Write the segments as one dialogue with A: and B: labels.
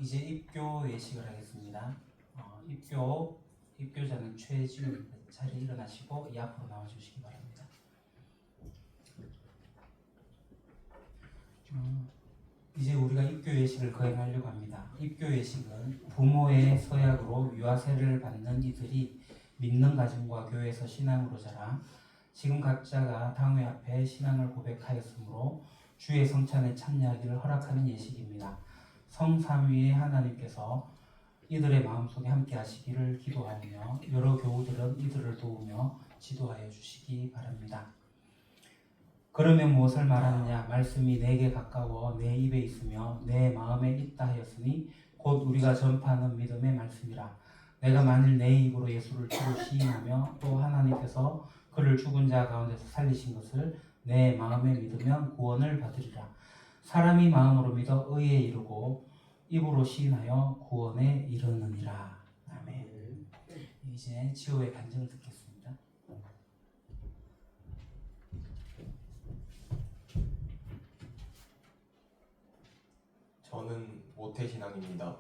A: 이제 입교 예식을 하겠습니다. 입교자는 최지훈 자리에 일어나시고 이 앞으로 나와주시기 바랍니다. 이제 우리가 입교 예식을 거행하려고 합니다. 입교 예식은 부모의 서약으로 유아 세례를 받는 이들이 믿는 가정과 교회에서 신앙으로 자라 지금 각자가 당회 앞에 신앙을 고백하였으므로 주의 성찬에 참여하기를 허락하는 예식입니다. 성삼위의 하나님께서 이들의 마음속에 함께 하시기를 기도하며 여러 교우들은 이들을 도우며 지도하여 주시기 바랍니다. 그러면 무엇을 말하느냐? 말씀이 내게 가까워 내 입에 있으며 내 마음에 있다 하였으니 곧 우리가 전파하는 믿음의 말씀이라. 내가 만일 내 입으로 예수를 주로 시인하며 또 하나님께서 그를 죽은 자 가운데서 살리신 것을 내 마음에 믿으면 구원을 받으리라. 사람이 마음으로 믿어 의에 이르고 입으로 시인하여 구원에 이르느니라. 아멘. 이제 지호의 간증을 듣겠습니다.
B: 저는 모태신앙입니다.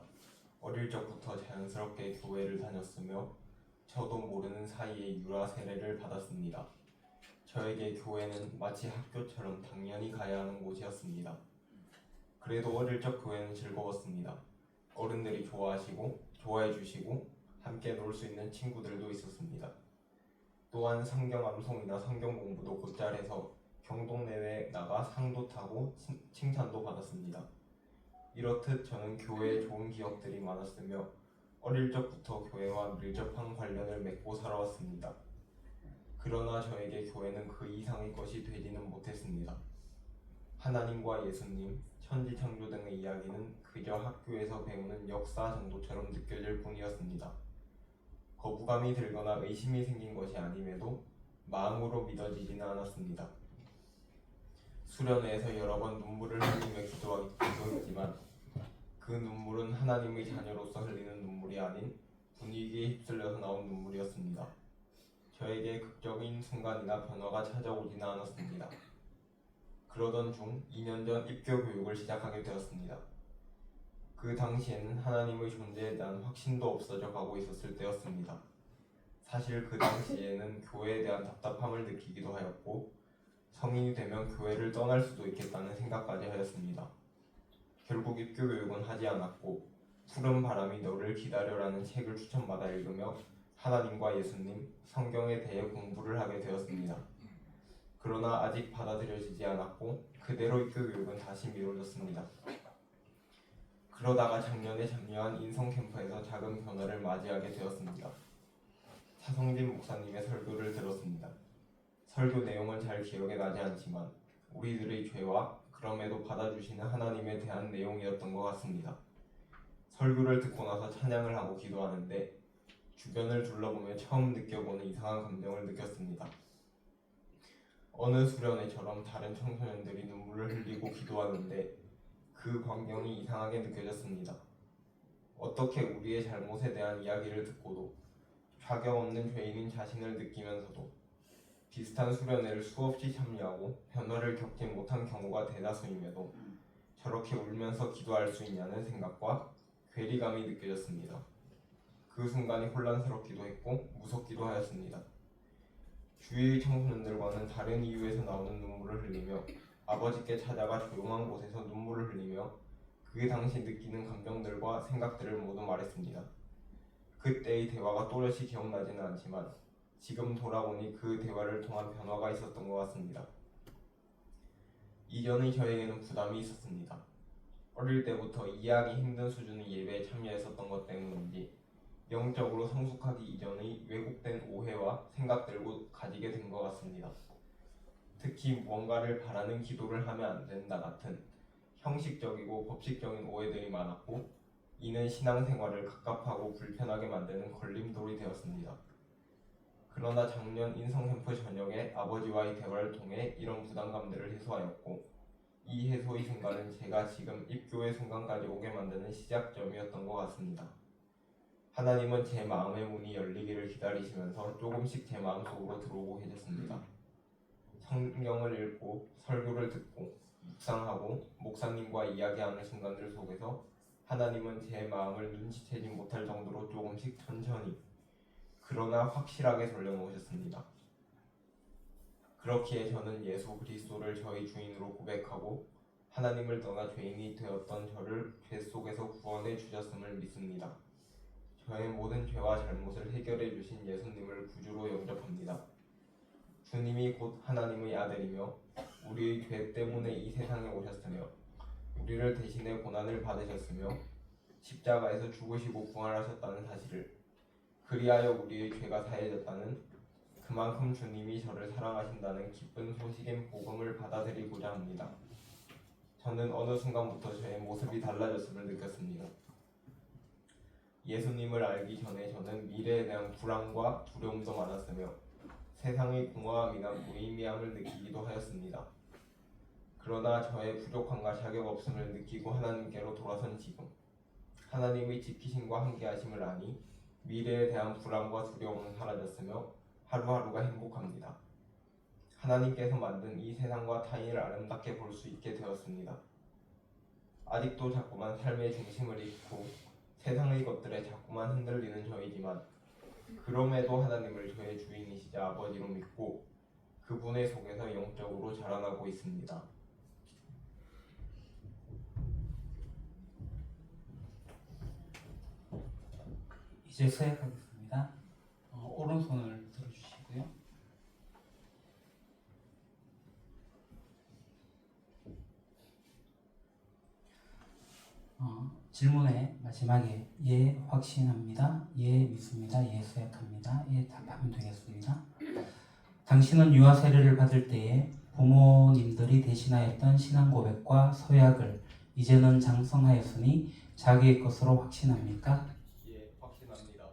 B: 어릴 적부터 자연스럽게 교회를 다녔으며 저도 모르는 사이에 유아 세례를 받았습니다. 저에게 교회는 마치 학교처럼 당연히 가야 하는 곳이었습니다. 그래도 어릴 적 교회는 즐거웠습니다. 어른들이 좋아해 주시고 함께 놀 수 있는 친구들도 있었습니다. 또한 성경 암송이나 성경 공부도 곧잘 해서 경동 내외에 나가 상도 타고 칭찬도 받았습니다. 이렇듯 저는 교회에 좋은 기억들이 많았으며 어릴 적부터 교회와 밀접한 관련을 맺고 살아왔습니다. 그러나 저에게 교회는 그 이상의 것이 되지는 못했습니다. 하나님과 예수님, 천지창조 등의 이야기는 그저 학교에서 배우는 역사 정도처럼 느껴질 뿐이었습니다. 거부감이 들거나 의심이 생긴 것이 아님에도 마음으로 믿어지지는 않았습니다. 수련회에서 여러 번 눈물을 흘리며 기도하기도 했지만 그 눈물은 하나님의 자녀로서 흘리는 눈물이 아닌 분위기에 휩쓸려서 나온 눈물이었습니다. 저에게 극적인 순간이나 변화가 찾아오지는 않았습니다. 그러던 중 2년 전 입교 교육을 시작하게 되었습니다. 그 당시에는 하나님의 존재에 대한 확신도 없어져 가고 있었을 때였습니다. 사실 그 당시에는 교회에 대한 답답함을 느끼기도 하였고 성인이 되면 교회를 떠날 수도 있겠다는 생각까지 하였습니다. 결국 입교 교육은 하지 않았고 푸른 바람이 너를 기다려라는 책을 추천받아 읽으며 하나님과 예수님, 성경에 대해 공부를 하게 되었습니다. 그러나 아직 받아들여지지 않았고 그대로 입교 교육은 다시 미뤄졌습니다. 그러다가 작년에 참여한 인성 캠프에서 작은 변화를 맞이하게 되었습니다. 차성진 목사님의 설교를 들었습니다. 설교 내용은 잘 기억에 나지 않지만 우리들의 죄와 그럼에도 받아주시는 하나님에 대한 내용이었던 것 같습니다. 설교를 듣고 나서 찬양을 하고 기도하는데 주변을 둘러보며 처음 느껴보는 이상한 감정을 느꼈습니다. 어느 수련회처럼 다른 청소년들이 눈물을 흘리고 기도하는데 그 광경이 이상하게 느껴졌습니다. 어떻게 우리의 잘못에 대한 이야기를 듣고도 자격 없는 죄인인 자신을 느끼면서도 비슷한 수련회를 수없이 참여하고 변화를 겪지 못한 경우가 대다수임에도 저렇게 울면서 기도할 수 있냐는 생각과 괴리감이 느껴졌습니다. 그 순간이 혼란스럽기도 했고 무섭기도 하였습니다. 주위의 청소년들과는 다른 이유에서 나오는 눈물을 흘리며 아버지께 찾아가 조용한 곳에서 눈물을 흘리며 그 당시 느끼는 감정들과 생각들을 모두 말했습니다. 그때의 대화가 또렷이 기억나지는 않지만 지금 돌아보니 그 대화를 통한 변화가 있었던 것 같습니다. 이전의 저에게는 부담이 있었습니다. 어릴 때부터 이해하기 힘든 수준의 예배에 참여했었던 것 때문인지 영적으로 성숙하기 이전의 왜곡된 오해와 생각들을 가지게 된 것 같습니다. 특히 무언가를 바라는 기도를 하면 안 된다 같은 형식적이고 법칙적인 오해들이 많았고 이는 신앙생활을 갑갑하고 불편하게 만드는 걸림돌이 되었습니다. 그러나 작년 인성캠프 저녁에 아버지와의 대화를 통해 이런 부담감들을 해소하였고 이 해소의 순간은 제가 지금 입교의 순간까지 오게 만드는 시작점이었던 것 같습니다. 하나님은 제 마음의 문이 열리기를 기다리시면서 조금씩 제 마음속으로 들어오고 계셨습니다. 성경을 읽고 설교를 듣고 묵상하고 목사님과 이야기하는 순간들 속에서 하나님은 제 마음을 눈치채지 못할 정도로 조금씩 천천히 그러나 확실하게 돌려놓으셨습니다. 그렇기에 저는 예수 그리스도를 저희 주인으로 고백하고 하나님을 떠나 죄인이 되었던 저를 죄 속에서 구원해 주셨음을 믿습니다. 저의 모든 죄와 잘못을 해결해 주신 예수님을 구주로 영접합니다. 주님이 곧 하나님의 아들이며 우리의 죄 때문에 이 세상에 오셨으며 우리를 대신해 고난을 받으셨으며 십자가에서 죽으시고 부활하셨다는 사실을, 그리하여 우리의 죄가 사해졌다는, 그만큼 주님이 저를 사랑하신다는 기쁜 소식인 복음을 받아들이고자 합니다. 저는 어느 순간부터 저의 모습이 달라졌음을 느꼈습니다. 예수님을 알기 전에 저는 미래에 대한 불안과 두려움도 많았으며 세상의 공허함이나 무의미함을 느끼기도 하였습니다. 그러나 저의 부족함과 자격 없음을 느끼고 하나님께로 돌아선 지금, 하나님의 지키심과 함께하심을 아니 미래에 대한 불안과 두려움은 사라졌으며 하루하루가 행복합니다. 하나님께서 만든 이 세상과 타인을 아름답게 볼 수 있게 되었습니다. 아직도 자꾸만 삶의 중심을 잃고 세상의 것들에 자꾸만 흔들리는 저이지만 그럼에도 하나님을 저의 주인이시자 아버지로 믿고 그분의 속에서 영적으로 자라나고 있습니다.
A: 이제 서약하겠습니다. 오른손을 들어주시고요. 질문의 마지막에 예 확신합니다, 예 믿습니다, 예 서약합니다, 예 답하면 되겠습니다. 당신은 유아 세례를 받을 때에 부모님들이 대신하였던 신앙 고백과 서약을 이제는 장성하였으니 자기의 것으로 확신합니까?
B: 예, 확신합니다.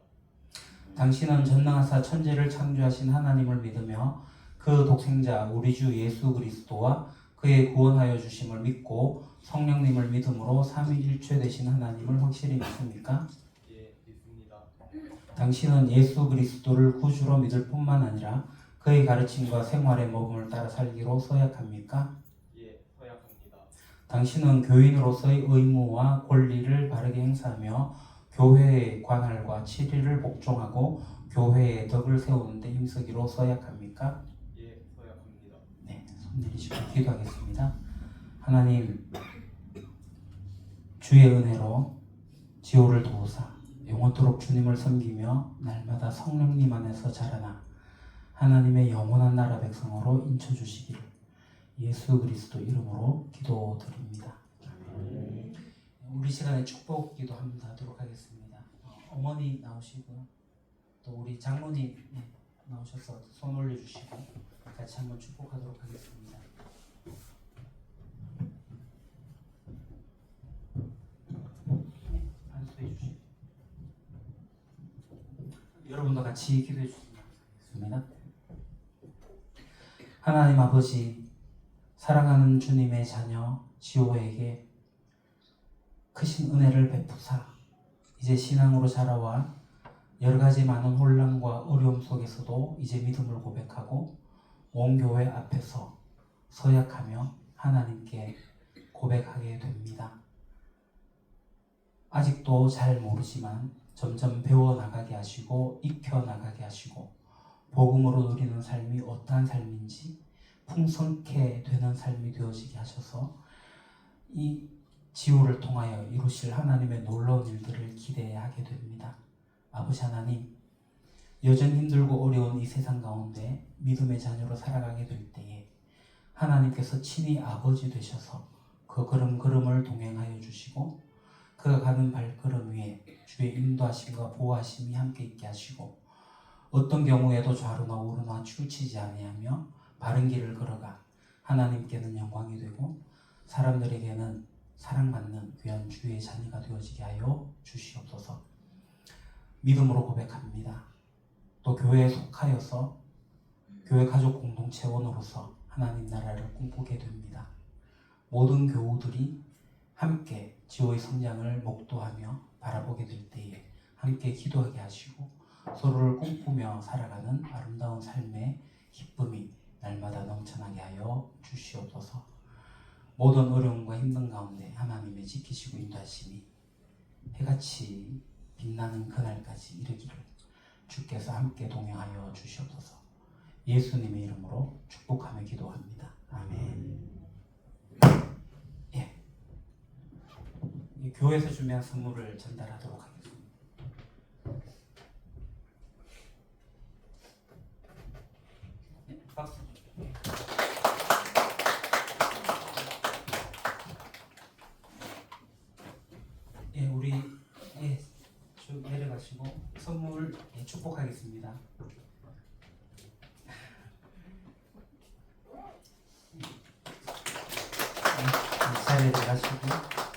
A: 당신은 전능하사 천지를 창조하신 하나님을 믿으며 그 독생자 우리 주 예수 그리스도와 그의 구원하여 주심을 믿고 성령님을 믿음으로 삼위일체 되신 하나님을 확실히 믿습니까?
B: 예, 믿습니다.
A: 당신은 예수 그리스도를 구주로 믿을 뿐만 아니라 그의 가르침과 생활의 모범을 따라 살기로 서약합니까?
B: 예, 서약합니다.
A: 당신은 교인으로서의 의무와 권리를 바르게 행사하며 교회의 관할과 치리를 복종하고 교회의 덕을 세우는 데 힘쓰기로 서약합니까?
B: 예, 서약합니다.
A: 네, 손 내리시고 기도하겠습니다. 하나님, 주의 은혜로 지호를 도우사 영원토록 주님을 섬기며 날마다 성령님 안에서 자라나 하나님의 영원한 나라 백성으로 인쳐주시기를 예수 그리스도 이름으로 기도드립니다. 우리 시간에 축복 기도 한번 하도록 하겠습니다. 어머니 나오시고요. 또 우리 장로님 나오셔서 손 올려주시고 같이 한번 축복하도록 하겠습니다. 안수해 주시고 여러분도 같이 기도해 주시면 감사하겠습니다. 하나님 아버지, 사랑하는 주님의 자녀 지호에게 크신 은혜를 베푸사 이제 신앙으로 자라와 여러가지 많은 혼란과 어려움 속에서도 이제 믿음을 고백하고 온 교회 앞에서 서약하며 하나님께 고백하게 됩니다. 아직도 잘 모르지만 점점 배워나가게 하시고 익혀나가게 하시고 복음으로 누리는 삶이 어떠한 삶인지 풍성케 되는 삶이 되어지게 하셔서 이 지호를 통하여 이루실 하나님의 놀라운 일들을 기대하게 됩니다. 아버지 하나님, 여전히 힘들고 어려운 이 세상 가운데 믿음의 자녀로 살아가게 될 때에 하나님께서 친히 아버지 되셔서 그 걸음걸음을 동행하여 주시고 그가 가는 발걸음 위에 주의 인도하심과 보호하심이 함께 있게 하시고 어떤 경우에도 좌로나 우로나 치우치지 아니하며 바른 길을 걸어가 하나님께는 영광이 되고 사람들에게는 사랑받는 귀한 주의 자녀가 되어지게 하여 주시옵소서. 믿음으로 고백합니다. 또 교회에 속하여서 교회 가족 공동체원으로서 하나님 나라를 꿈꾸게 됩니다. 모든 교우들이 함께 지호의 성장을 목도하며 바라보게 될 때에 함께 기도하게 하시고 서로를 꿈꾸며 살아가는 아름다운 삶의 기쁨이 날마다 넘쳐나게 하여 주시옵소서. 모든 어려움과 힘든 가운데 하나님의 지키시고 인도하심이 해같이 빛나는 그날까지 이르기를 주께서 함께 동행하여 주시옵소서. 예수님의 이름으로 축복하며 기도합니다. 아멘. 예. 이 교회에서 준비한 선물을 전달하도록 하겠습니다. 네, 박수. 예, 우리 쭉 내려가시고 선물 축복하겠습니다. 자리에 들어가시고